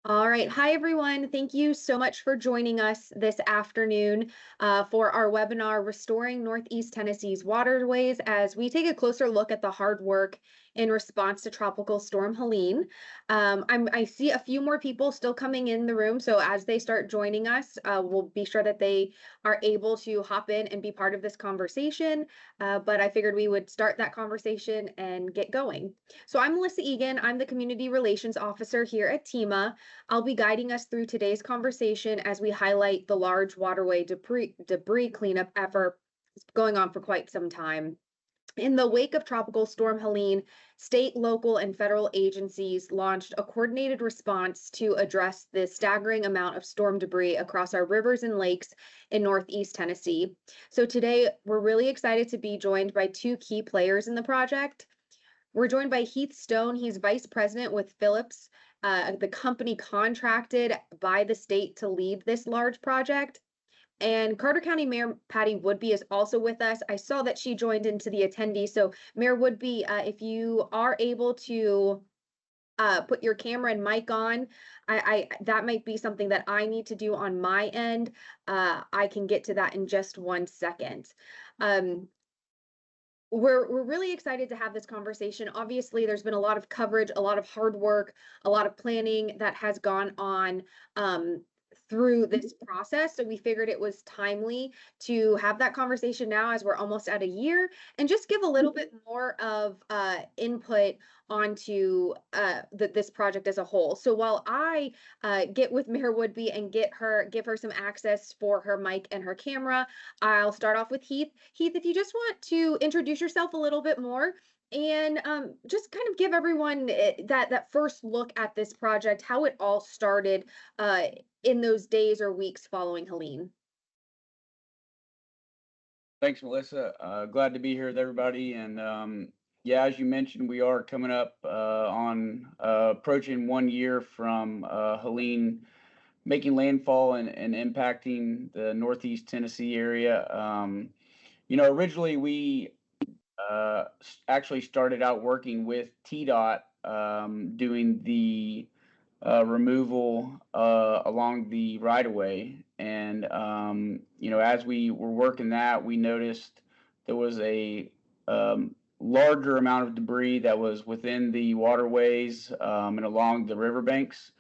All right. Hi, everyone. Thank you so much for joining us this afternoon for our webinar, Restoring Northeast Tennessee's Waterways, as we take a closer look at the hard work in response to Tropical Storm Helene. I see a few more people still coming in the room, so as they start joining us, we'll be sure that they are able to hop in and be part of this conversation. But I figured we would start that conversation and get going. So I'm Melissa Egan. I'm the Community Relations Officer here at TEMA. I'll be guiding us through today's conversation as we highlight the large waterway debris cleanup effort going on for quite some time. In the wake of Tropical Storm Helene, state, local, and federal agencies launched a coordinated response to address the staggering amount of storm debris across our rivers and lakes in Northeast Tennessee. So today, we're really excited to be joined by two key players in the project. We're joined by Heath Stone. He's vice president with Phillips, the company contracted by the state to lead this large project. And Carter County Mayor Patty Woodby is also with us. I saw that she joined into the attendees. So Mayor Woodby, if you are able to put your camera and mic on, I that might be something that I need to do on my end. I can get to that in just 1 second. Um, we're really excited to have this conversation. Obviously, there's been a lot of coverage, a lot of hard work, a lot of planning that has gone on through this process. So we figured it was timely to have that conversation now as we're almost at a year and just give a little bit more of input onto this project as a whole. So while I get with Mayor Woodby and give her some access for her mic and her camera, I'll start off with Heath. Heath, if you just want to introduce yourself a little bit more and just kind of give everyone that first look at this project, how it all started in those days or weeks following Helene. Thanks, Melissa. Glad to be here with everybody. And yeah, as you mentioned, we are coming up on approaching 1 year from Helene making landfall and impacting the Northeast Tennessee area. Originally we actually started out working with TDOT doing the removal along the right of way. And, as we were working that, we noticed there was a larger amount of debris that was within the waterways and along the riverbanks.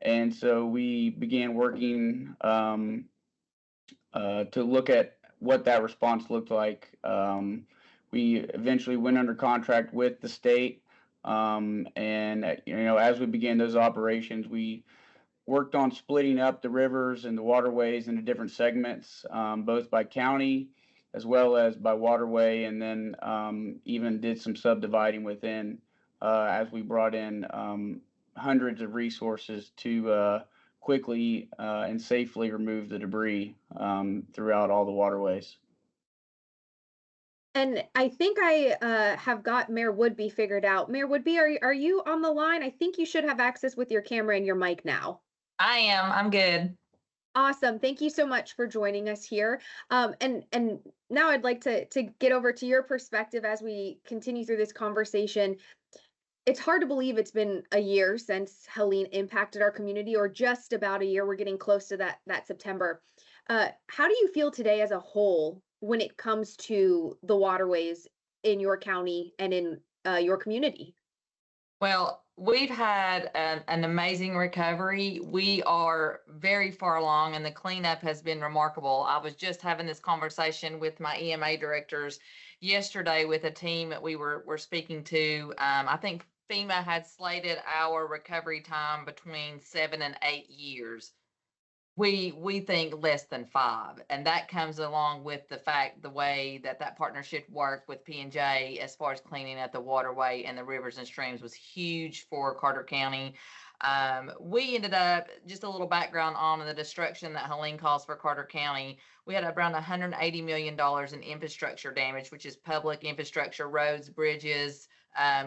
And so we began working to look at what that response looked like. We eventually went under contract with the state. And, as we began those operations, we worked on splitting up the rivers and the waterways into different segments, both by county as well as by waterway, and then even did some subdividing within as we brought in hundreds of resources to quickly and safely remove the debris throughout all the waterways. And I think I have got Mayor Woodby figured out. Mayor Woodby, are you on the line? I think you should have access with your camera and your mic now. I am. I'm good. Awesome. Thank you so much for joining us here. And now I'd like to get over to your perspective as we continue through this conversation. It's hard to believe it's been a year since Helene impacted our community, or just about a year. We're getting close to that September. How do you feel today as a whole when it comes to the waterways in your county and in your community? Well, we've had an amazing recovery. We are very far along, and the cleanup has been remarkable. I was just having this conversation with my EMA directors yesterday with a team that we were speaking to. I think FEMA had slated our recovery time between 7 and 8 years. We think less than 5, and that comes along with the way that partnership worked with P&J as far as cleaning up the waterway and the rivers and streams was huge for Carter County. We ended up, just a little background on the destruction that Helene caused for Carter County. We had around $180 million in infrastructure damage, which is public infrastructure, roads, bridges,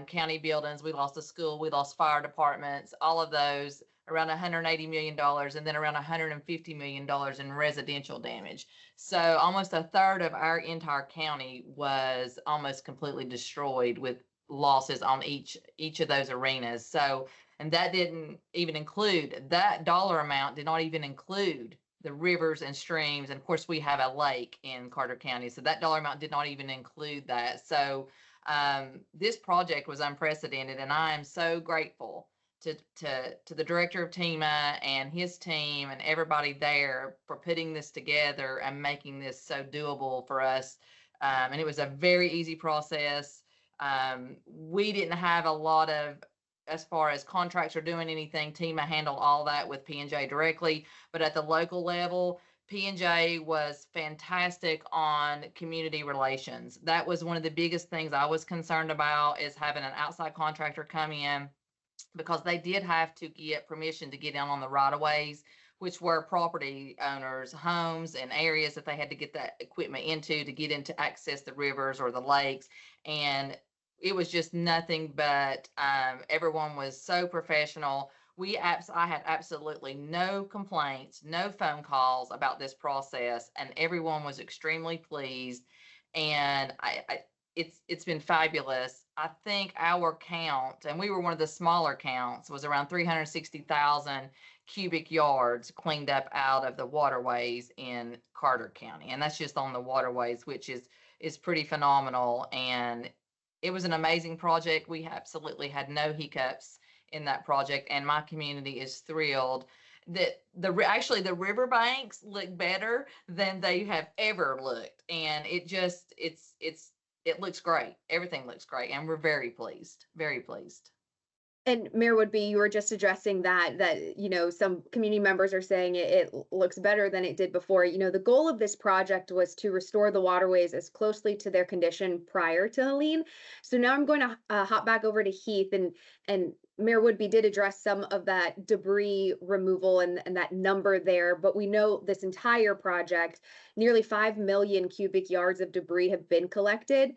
county buildings. We lost a school, we lost fire departments, all of those, around $180 million, and then around $150 million in residential damage. So almost a third of our entire county was almost completely destroyed with losses on each of those arenas. So And that didn't even include, that dollar amount did not even include the rivers and streams. And of course, we have a lake in Carter County. So that dollar amount did not even include that. So this project was unprecedented. And I am so grateful to the director of TEMA and his team and everybody there for putting this together and making this so doable for us. And it was a very easy process. We didn't have a lot of, as far as contracts or doing anything, TEMA handled all that with P&J directly. But at the local level, P&J was fantastic on community relations. That was one of the biggest things I was concerned about, is having an outside contractor come in, because they did have to get permission to get in on the right-of-ways, which were property owners' homes and areas that they had to get that equipment into to get into access the rivers or the lakes. And it was just nothing but everyone was so professional. I had absolutely no complaints, no phone calls about this process, and everyone was extremely pleased. And it's been fabulous. I think our count, and we were one of the smaller counts, was around 360,000 cubic yards cleaned up out of the waterways in Carter County. And that's just on the waterways, which is pretty phenomenal. And it was an amazing project. We absolutely had no hiccups in that project, and my community is thrilled that actually the riverbanks look better than they have ever looked. And it looks great. Everything looks great, and we're very pleased, very pleased. And Mayor Woodby, you were just addressing that some community members are saying it looks better than it did before. The goal of this project was to restore the waterways as closely to their condition prior to Helene. So now I'm going to hop back over to Heath, and Mayor Woodby did address some of that debris removal and that number there, but we know this entire project, nearly 5 million cubic yards of debris have been collected.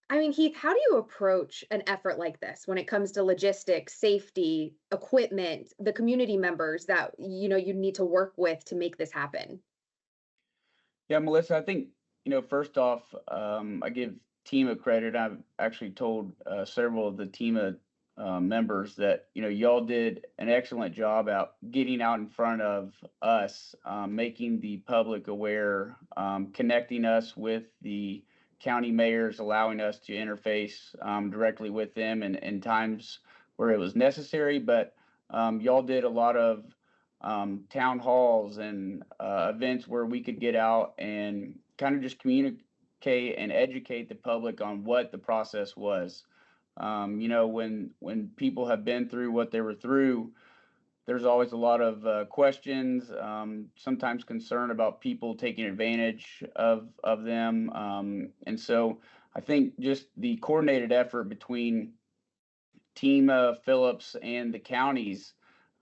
I mean, Heath, how do you approach an effort like this when it comes to logistics, safety, equipment, the community members that you need to work with to make this happen? Yeah, Melissa, I think, first off, I give TEMA credit. I've actually told several of the TEMA members that, y'all did an excellent job out getting out in front of us, making the public aware, connecting us with the county mayors, allowing us to interface directly with them in times where it was necessary. But y'all did a lot of town halls and events where we could get out and kind of just communicate and educate the public on what the process was. When people have been through what they were through, there's always a lot of questions, sometimes concern about people taking advantage of them. And so I think just the coordinated effort between TEMA, Phillips, and the counties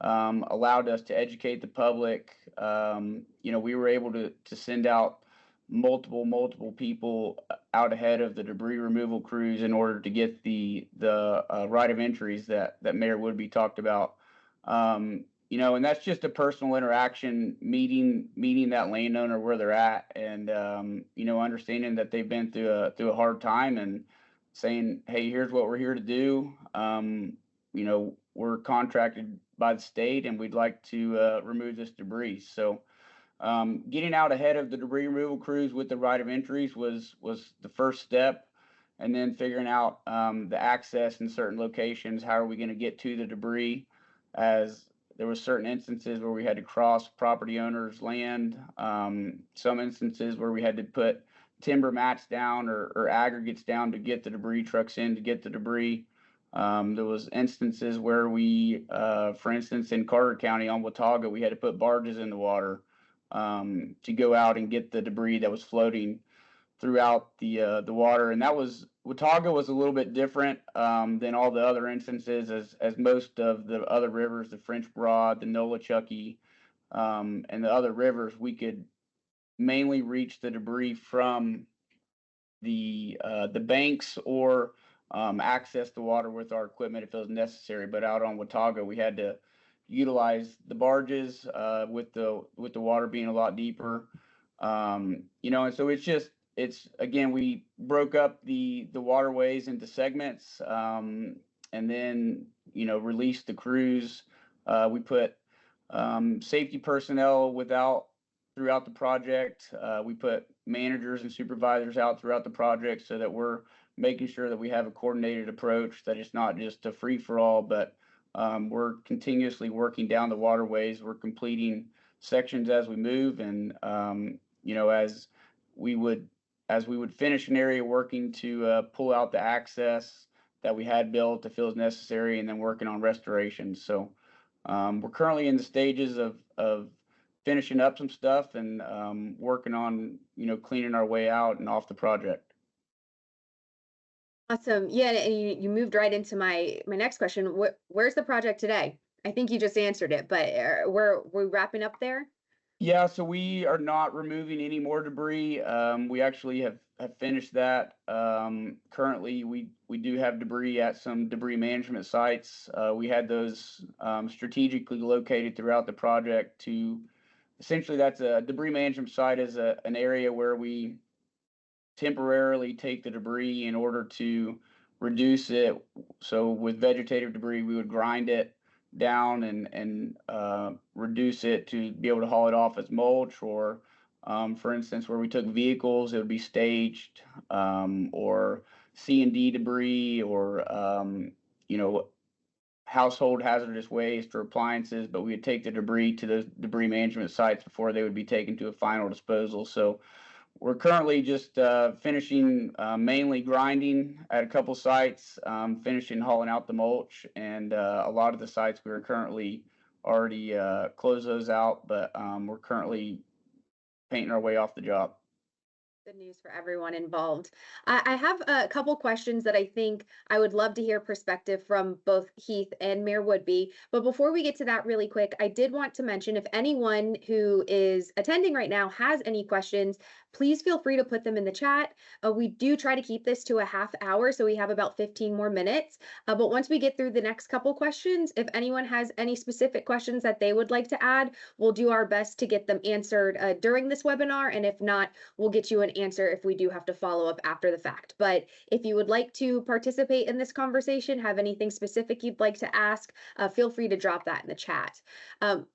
allowed us to educate the public. We were able to send out multiple people out ahead of the debris removal crews in order to get the right of entries that Mayor Woodby talked about. And that's just a personal interaction, meeting that landowner where they're at, and understanding that they've been through a hard time, and saying, hey, here's what we're here to do. We're contracted by the state, and we'd like to remove this debris. So getting out ahead of the debris removal crews with the right of entries was the first step. And then figuring out the access in certain locations. How are we going to get to the debris? As there were certain instances where we had to cross property owners' land. Some instances where we had to put timber mats down or aggregates down to get the debris trucks in to get the debris. There was instances where we, for instance, in Carter County on Watauga, we had to put barges in the water to go out and get the debris that was floating throughout the water. And Watauga was a little bit different than all the other instances, as most of the other rivers, the French Broad, the Nolichucky, and the other rivers, we could mainly reach the debris from the banks or access the water with our equipment if it was necessary. But out on Watauga, we had to utilize the barges with the water being a lot deeper. And so it's again, we broke up the waterways into segments, and then released the crews. We put safety personnel throughout the project. We put managers and supervisors out throughout the project so that we're making sure that we have a coordinated approach, that it's not just a free for all, but we're continuously working down the waterways. We're completing sections as we move, and as we would finish an area, working to pull out the access that we had built to feel as necessary, and then working on restoration. So we're currently in the stages of finishing up some stuff and working on cleaning our way out and off the project. Awesome. Yeah, and you moved right into my next question. Where's the project today? I think you just answered it, but we're wrapping up there. Yeah, so we are not removing any more debris. We actually have finished that. Currently, we do have debris at some debris management sites. We had those strategically located throughout the project to essentially, that's a debris management site is an area where we temporarily take the debris in order to reduce it. So with vegetative debris, we would grind it down and reduce it to be able to haul it off as mulch, or for instance, where we took vehicles, it would be staged, or C&D debris, or household hazardous waste or appliances, but we would take the debris to those debris management sites before they would be taken to a final disposal. So we're currently just finishing mainly grinding at a couple sites, finishing hauling out the mulch, and a lot of the sites we are currently already closed those out, but we're currently painting our way off the job. Good news for everyone involved. I have a couple questions that I think I would love to hear perspective from both Heath and Mayor Woodby. But before we get to that really quick, I did want to mention if anyone who is attending right now has any questions, please feel free to put them in the chat. We do try to keep this to a half hour, so we have about 15 more minutes. But once we get through the next couple questions, if anyone has any specific questions that they would like to add, we'll do our best to get them answered during this webinar. And if not, we'll get you an answer if we do have to follow up after the fact. But if you would like to participate in this conversation, have anything specific you'd like to ask, feel free to drop that in the chat.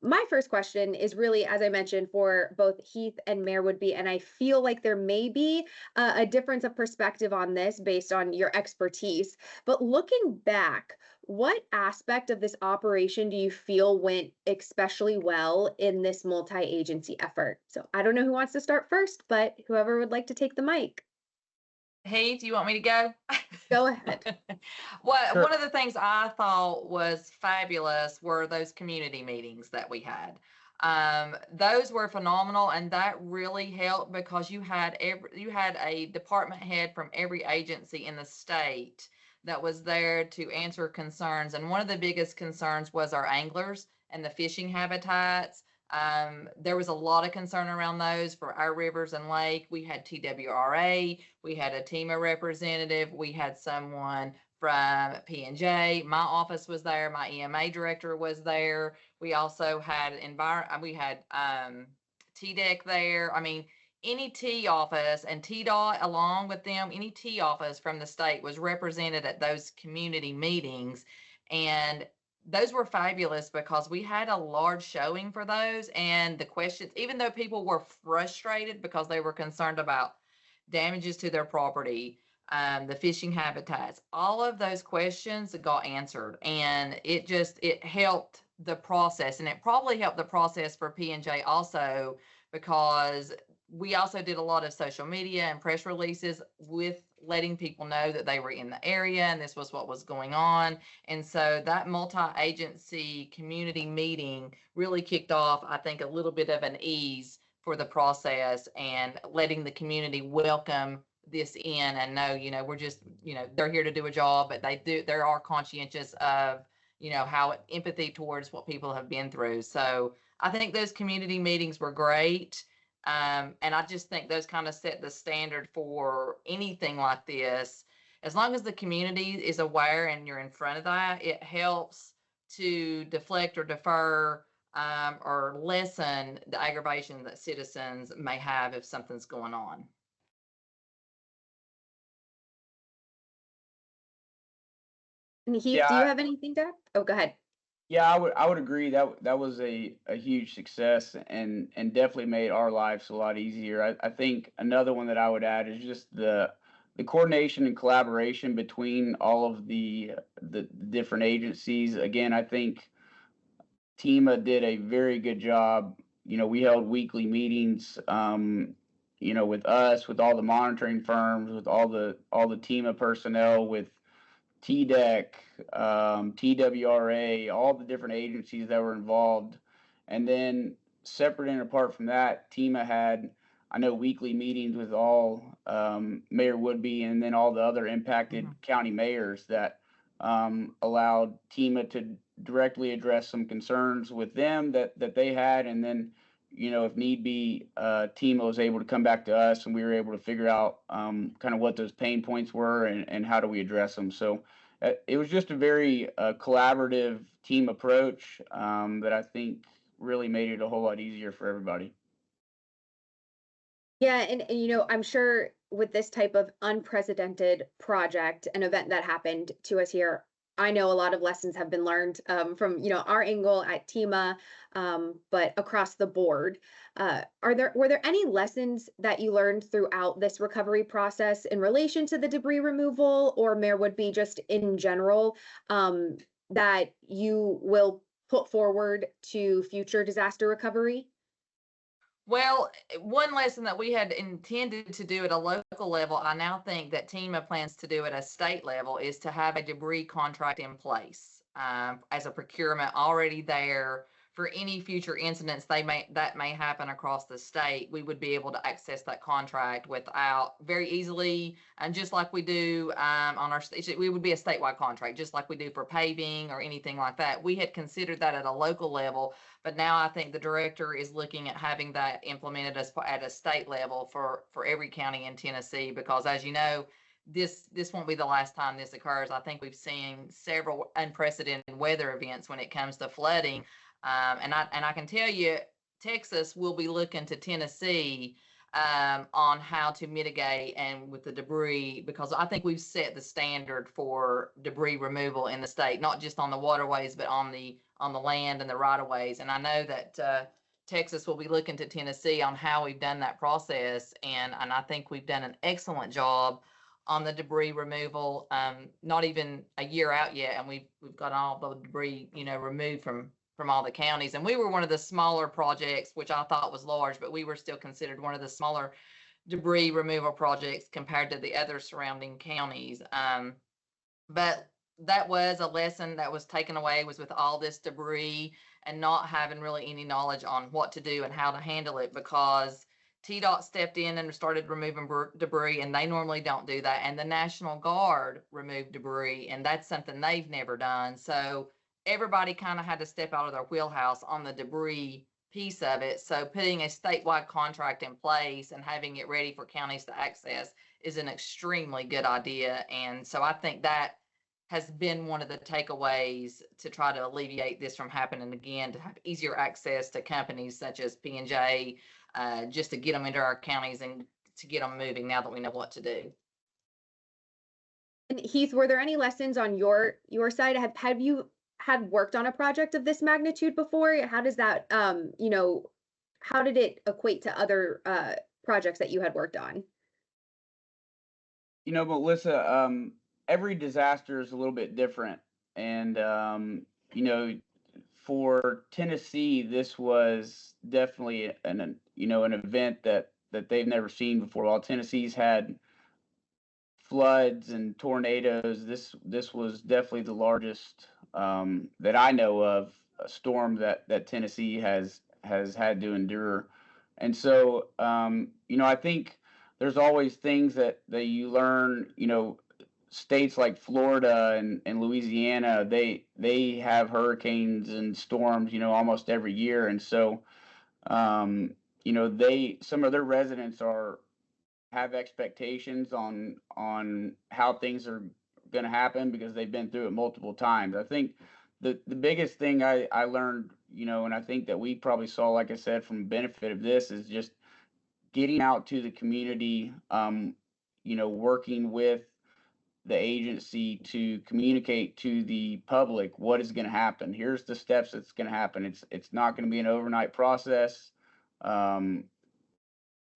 My first question is really, as I mentioned, for both Heath and Mayor Woodby, and I feel like there may be a difference of perspective on this based on your expertise. But looking back, what aspect of this operation do you feel went especially well in this multi-agency effort? So I don't know who wants to start first, but whoever would like to take the mic. Hey, do you want me to go? Go ahead. Well, Sure. one of the things I thought was fabulous were those community meetings that we had. Those were phenomenal, and that really helped because you had a department head from every agency in the state that was there to answer concerns. And one of the biggest concerns was our anglers and the fishing habitats. There was a lot of concern around those for our rivers and lake. We had TWRA, we had a TEMA representative, we had someone from P&J. My office was there, my EMA director was there. We also had TDEC there. I mean, any T office and TDOT along with them, any T office from the state was represented at those community meetings. And those were fabulous because we had a large showing for those, and the questions, even though people were frustrated because they were concerned about damages to their property, the fishing habitats, all of those questions got answered, and it helped the process, and it probably helped the process for P&J also, because we also did a lot of social media and press releases with letting people know that they were in the area and this was what was going on. And so that multi-agency community meeting really kicked off, I think, a little bit of an ease for the process, and letting the community welcome this in and know, we're just, they're here to do a job, but they are conscientious of, how empathy towards what people have been through. So I think those community meetings were great. And I just think those kind of set the standard for anything like this. As long as the community is aware and you're in front of that, it helps to deflect or defer or lessen the aggravation that citizens may have if something's going on. And Heath, do you Yeah, have anything to add? Oh, go ahead. yeah, I would agree that that was a huge success and definitely made our lives a lot easier. I think another one that I would add is just the coordination and collaboration between all of the different agencies. Again, I think TEMA did a very good job. We held weekly meetings, with us, with all the monitoring firms, with all the TEMA personnel, with TDEC, TWRA, all the different agencies that were involved. And then separate and apart from that, TEMA had, I know, weekly meetings with all Mayor Woodby and then all the other impacted county mayors that allowed TEMA to directly address some concerns with them that they had. And then, if need be, TEMA was able to come back to us and we were able to figure out kind of what those pain points were and how do we address them. So it was just a very collaborative team approach that I think really made it a whole lot easier for everybody. Yeah, and I'm sure with this type of unprecedented project, an event that happened to us here, I know a lot of lessons have been learned from our angle at TEMA, but across the board. Were there any lessons that you learned throughout this recovery process in relation to the debris removal, or Mayor Woodby just in general, that you will put forward to future disaster recovery? Well, one lesson that we had intended to do at a local level, I now think that TEMA plans to do at a state level, is to have a debris contract in place as a procurement already there for any future incidents that may happen across the state. We would be able to access that contract without very easily, and just like we do on our state, we would be a statewide contract, just like we do for paving or anything like that. We had considered that at a local level, but now I think the director is looking at having that implemented at a state level for every county in Tennessee, because as you know, this won't be the last time this occurs. I think we've seen several unprecedented weather events when it comes to flooding. And I can tell you, Texas will be looking to Tennessee on how to mitigate and with the debris, because I think we've set the standard for debris removal in the state, not just on the waterways, but on the land and the right of ways. And I know that Texas will be looking to Tennessee on how we've done that process, and I think we've done an excellent job on the debris removal. Not even a year out yet, and we've got all the debris removed from all the counties. And we were one of the smaller projects, which I thought was large, but we were still considered one of the smaller debris removal projects compared to the other surrounding counties. But that was a lesson that was taken away, was with all this debris and not having really any knowledge on what to do and how to handle it, because TDOT stepped in and started removing debris, and they normally don't do that. And the National Guard removed debris, and that's something they've never done. So everybody kind of had to step out of their wheelhouse on the debris piece of it. So putting a statewide contract in place and having it ready for counties to access is an extremely good idea. And so I think that has been one of the takeaways to try to alleviate this from happening again, to have easier access to companies such as P&J, just to get them into our counties and to get them moving now that we know what to do. And Heath, were there any lessons on your side? Have you had worked on a project of this magnitude before? How does that how did it equate to other projects that you had worked on? Melissa, every disaster is a little bit different. And, for Tennessee, this was definitely an event that they've never seen before. While Tennessee's had floods and tornadoes, this was definitely the largest that I know of, a storm that Tennessee has had to endure. And so, I think there's always things that you learn. States like Florida and Louisiana, they have hurricanes and storms, almost every year. And so, some of their residents have expectations on how things are going to happen because they've been through it multiple times. I think the biggest thing I learned, and I think that we probably saw, like I said, from the benefit of this, is just getting out to the community, working with the agency to communicate to the public what is going to happen. Here's the steps that's going to happen. It's not going to be an overnight process. Um,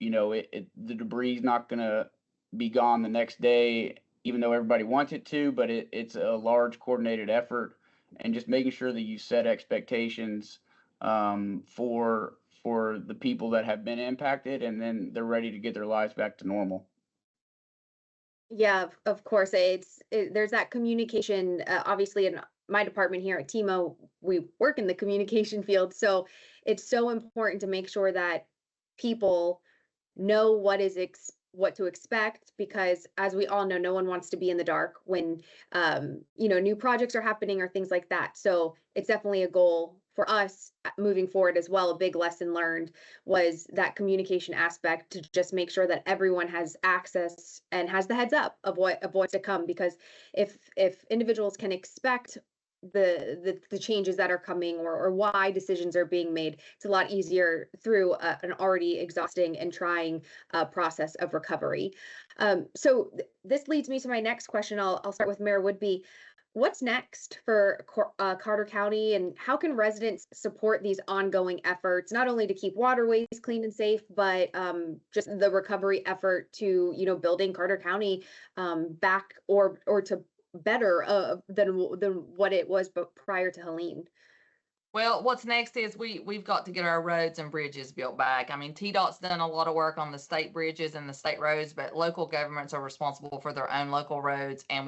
the debris is not going to be gone the next day, even though everybody wants it to, but it's a large coordinated effort, and just making sure that you set expectations for the people that have been impacted, and then they're ready to get their lives back to normal. Yeah, of course. There's that communication. Obviously, in my department here at TEMA, we work in the communication field, so it's so important to make sure that people know what to expect, because as we all know, no one wants to be in the dark when new projects are happening or things like that. So it's definitely a goal for us moving forward as well. A big lesson learned was that communication aspect, to just make sure that everyone has access and has the heads up of what's to come, because if individuals can expect the changes that are coming, or why decisions are being made, it's a lot easier through an already exhausting and trying process of recovery. So this leads me to my next question. I'll start with Mayor Woodby. What's next for Carter County, and how can residents support these ongoing efforts, not only to keep waterways clean and safe, but just the recovery effort to, building Carter County back, or to better than what it was but prior to Helene? Well, what's next is we've got to get our roads and bridges built back. I mean, TDOT's done a lot of work on the state bridges and the state roads, but local governments are responsible for their own local roads. And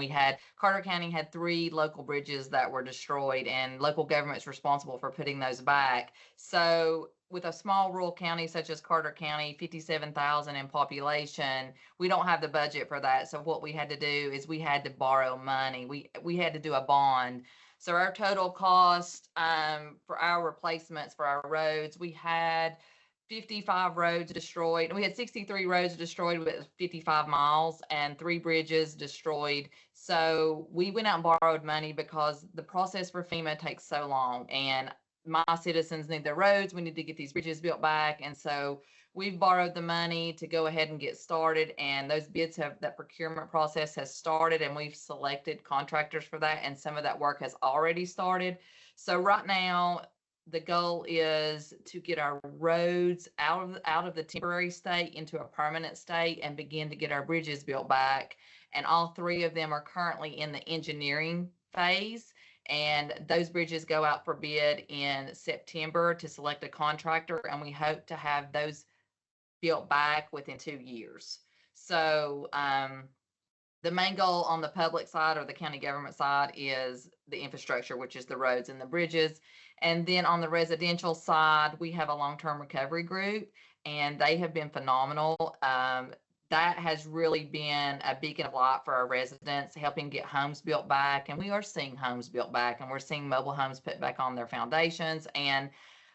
Carter County had 3 local bridges that were destroyed, and local government's responsible for putting those back. So with a small rural county such as Carter County, 57,000 in population, we don't have the budget for that. So what we had to do is we had to borrow money. We had to do a bond. So our total cost for our replacements for our roads, we had 55 roads destroyed. We had 63 roads destroyed with 55 miles and 3 bridges destroyed. So we went out and borrowed money because the process for FEMA takes so long, and my citizens need their roads. We need to get these bridges built back. And so we've borrowed the money to go ahead and get started, and those that procurement process has started, and we've selected contractors for that, and some of that work has already started. So right now, the goal is to get our roads out of the temporary state into a permanent state and begin to get our bridges built back. And all 3 of them are currently in the engineering phase. And those bridges go out for bid in September to select a contractor, and we hope to have those built back within 2 years. So the main goal on the public side or the county government side is the infrastructure, which is the roads and the bridges. And then on the residential side, we have a long-term recovery group, and they have been phenomenal. That has really been a beacon of light for our residents, helping get homes built back. And we are seeing homes built back, and we're seeing mobile homes put back on their foundations.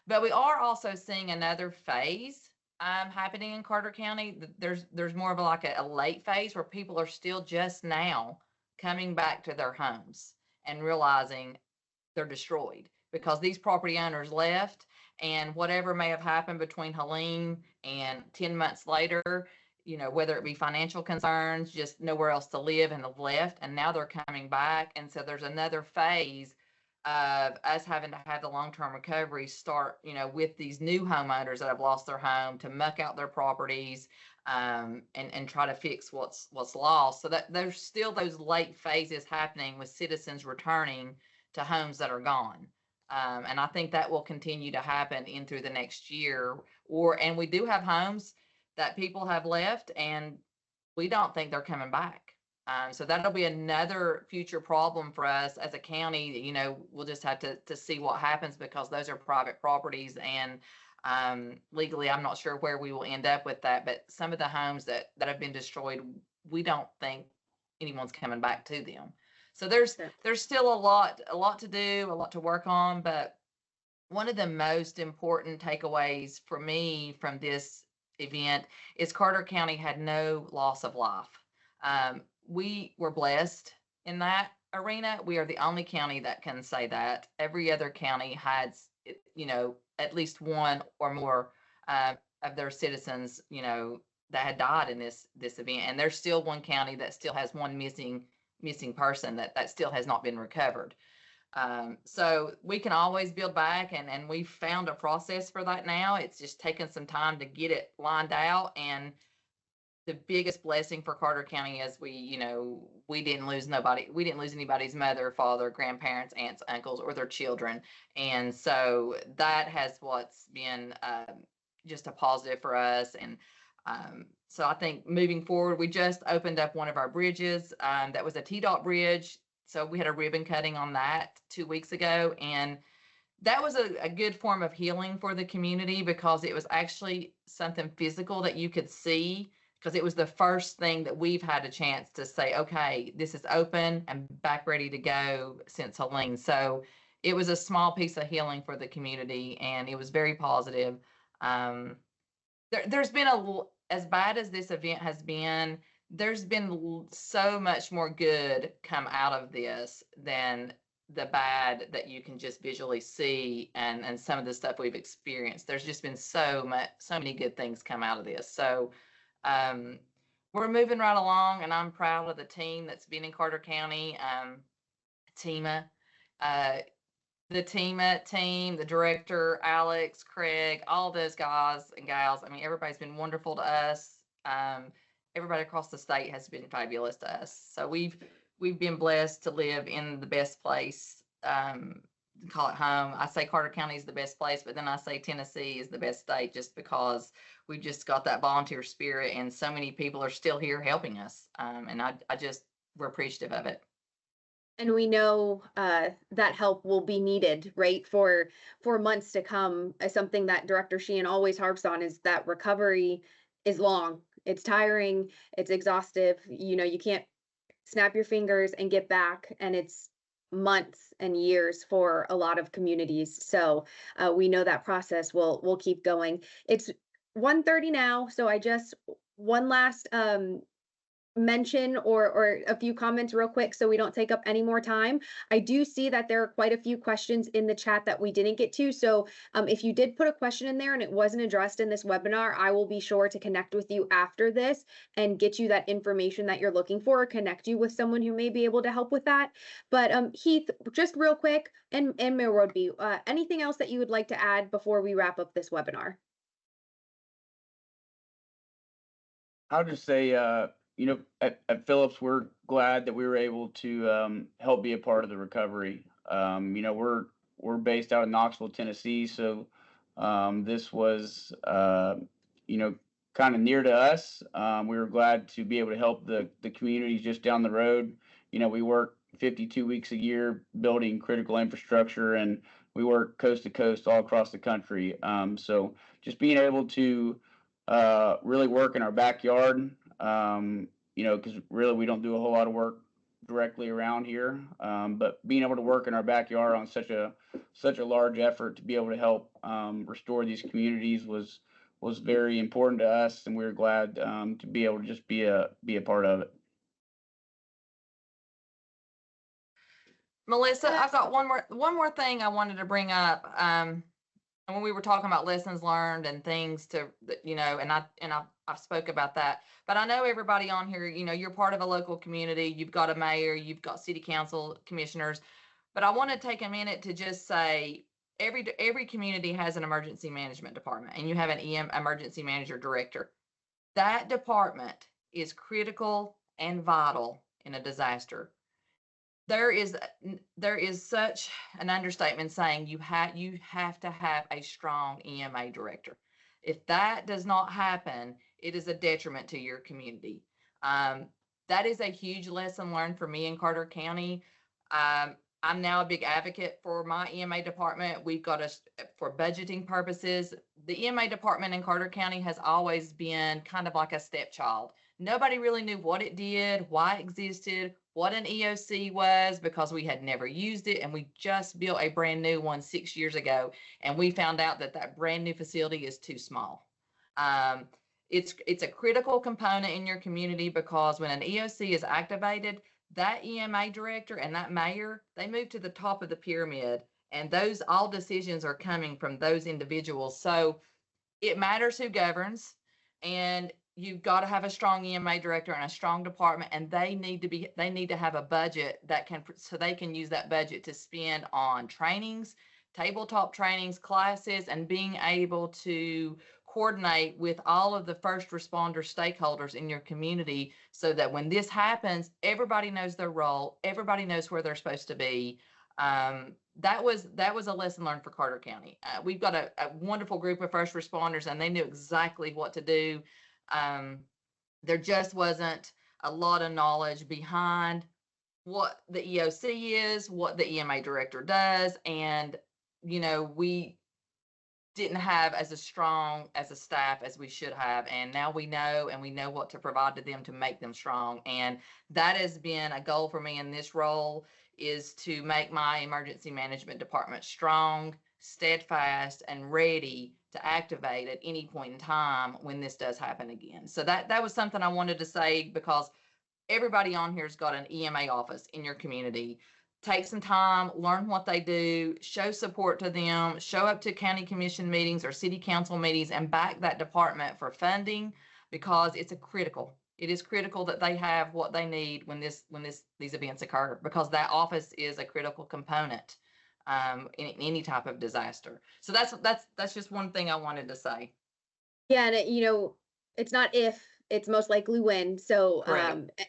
But we are also seeing another phase happening in Carter County. There's more of a late phase where people are still just now coming back to their homes and realizing they're destroyed because these property owners left, and whatever may have happened between Helene and 10 months later, whether it be financial concerns, just nowhere else to live, and have left, and now they're coming back. And so there's another phase of us having to have the long-term recovery start, with these new homeowners that have lost their home, to muck out their properties and try to fix what's lost. So that there's still those late phases happening with citizens returning to homes that are gone. And I think that will continue to happen in through the next year. And we do have homes that people have left, and we don't think they're coming back. So that'll be another future problem for us as a county. We'll just have to see what happens, because those are private properties, and legally, I'm not sure where we will end up with that. But some of the homes that have been destroyed, we don't think anyone's coming back to them. So there's still a lot to do, a lot to work on. But one of the most important takeaways for me from this event is Carter County had no loss of life. We were blessed in that arena. We are the only county that can say that. Every other county had, at least one or more of their citizens, that had died in this event. And there's still one county that still has one missing missing person that still has not been recovered. So we can always build back, and we've found a process for that now. It's just taken some time to get it lined out. And the biggest blessing for Carter County is we didn't lose nobody. We didn't lose anybody's mother, father, grandparents, aunts, uncles, or their children. And so that has what's been just a positive for us. And so I think moving forward, we just opened up one of our bridges. That was a TDOT bridge. So we had a ribbon cutting on that 2 weeks ago. And that was a good form of healing for the community, because it was actually something physical that you could see, because it was the first thing that we've had a chance to say, okay, this is open and back ready to go since Helene. So it was a small piece of healing for the community, and it was very positive. There's been as bad as this event has been, there's been so much more good come out of this than the bad that you can just visually see, and some of the stuff we've experienced. There's just been so many good things come out of this. So we're moving right along, and I'm proud of the team that's been in Carter County. TEMA, the TEMA team, the director, Alex, Craig, all those guys and gals. I mean, everybody's been wonderful to us. Everybody across the state has been fabulous to us. So we've been blessed to live in the best place. Call it home. I say Carter County is the best place, but then I say Tennessee is the best state, just because we've just got that volunteer spirit, and so many people are still here helping us. And we're appreciative of it. And we know that help will be needed, right, for months to come. Something that Director Sheehan always harps on is that recovery is long. It's tiring. It's exhaustive. You can't snap your fingers and get back, and it's months and years for a lot of communities. So we know that process will keep going. It's 1:30 now, so I just one last mention or a few comments real quick so we don't take up any more time. I do see that there are quite a few questions in the chat that we didn't get to. So if you did put a question in there and it wasn't addressed in this webinar, I will be sure to connect with you after this and get you that information that you're looking for, or connect you with someone who may be able to help with that. But Heath, just real quick, and Mayor Woodby, anything else that you would like to add before we wrap up this webinar? I'll just say, at Phillips, we're glad that we were able to help be a part of the recovery. We're based out of Knoxville, Tennessee, so this was kind of near to us. We were glad to be able to help the communities just down the road. We work 52 weeks a year building critical infrastructure, and we work coast to coast all across the country. So just being able to really work in our backyard, because really we don't do a whole lot of work directly around here. But being able to work in our backyard on such a large effort to be able to help restore these communities was very important to us, and we were glad to be able to just be a part of it. Melissa, I've got one more thing I wanted to bring up. And when we were talking about lessons learned and things and I've spoke about that, but I know everybody on here, you're part of a local community, you've got a mayor, you've got city council commissioners, but I want to take a minute to just say every community has an emergency management department, and you have an emergency manager director. That department is critical and vital in a disaster. There is such an understatement saying you have to have a strong EMA director. If that does not happen, it is a detriment to your community. That is a huge lesson learned for me in Carter County. I'm now a big advocate for my EMA department. We've got for budgeting purposes, the EMA department in Carter County has always been kind of like a stepchild. Nobody really knew what it did, why it existed, what an EOC was, because we had never used it, and we just built a brand new one 6 years ago, and we found out that brand new facility is too small. It's a critical component in your community, because when an EOC is activated, that EMA director and that mayor, they move to the top of the pyramid, and all decisions are coming from those individuals. So it matters who governs, and you've got to have a strong EMA director and a strong department, and they need to have a budget that so they can use that budget to spend on trainings, tabletop trainings, classes, and being able to coordinate with all of the first responder stakeholders in your community, so that when this happens, everybody knows their role, everybody knows where they're supposed to be. That was a lesson learned for Carter County. We've got a wonderful group of first responders, and they knew exactly what to do. There just wasn't a lot of knowledge behind what the EOC is, what the EMA director does, and we didn't have as strong as a staff as we should have, and now we know, and we know what to provide to them to make them strong. And that has been a goal for me in this role, is to make my emergency management department strong, steadfast, and ready to activate at any point in time when this does happen again. So that was something I wanted to say, because everybody on here's got an EMA office in your community. Take some time, learn what they do, show support to them, show up to county commission meetings or city council meetings, and back that department for funding, because it is critical that they have what they need when these events occur, because that office is a critical component in any type of disaster. So that's just one thing I wanted to say. Yeah, and it's not if, it's most likely when. So,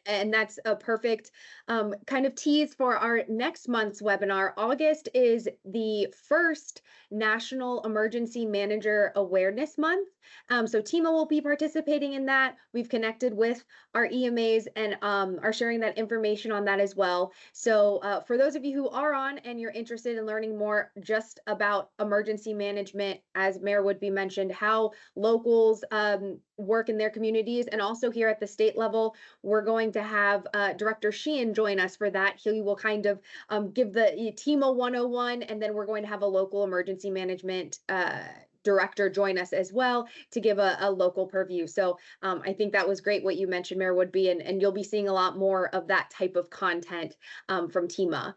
and that's a perfect kind of tease for our next month's webinar. August is the first National Emergency Manager Awareness Month. So TEMA will be participating in that. We've connected with our EMAs and are sharing that information on that as well. So for those of you who are on and you're interested in learning more just about emergency management, as Mayor Woodby mentioned, how locals work in their communities, and also here at the state level, we're going to have Director Sheehan join us for that. He will kind of give the TEMA 101, and then we're going to have a local emergency management director join us as well to give a local purview. So I think that was great what you mentioned, Mayor Woodby, and you'll be seeing a lot more of that type of content from TEMA.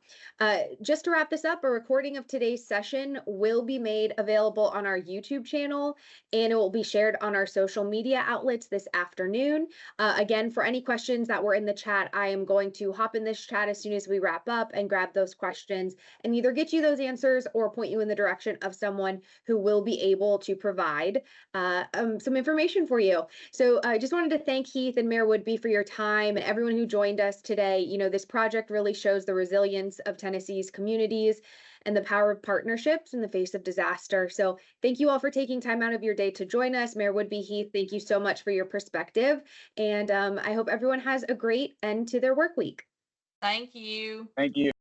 Just to wrap this up, a recording of today's session will be made available on our YouTube channel, and it will be shared on our social media outlets this afternoon. Again, for any questions that were in the chat, I am going to hop in this chat as soon as we wrap up and grab those questions and either get you those answers or point you in the direction of someone who will be able to provide some information for you. So I just wanted to thank Heath and Mayor Woodby for your time, and everyone who joined us today. This project really shows the resilience of Tennessee's communities and the power of partnerships in the face of disaster. So thank you all for taking time out of your day to join us. Mayor Woodby, Heath, thank you so much for your perspective. And I hope everyone has a great end to their work week. Thank you. Thank you.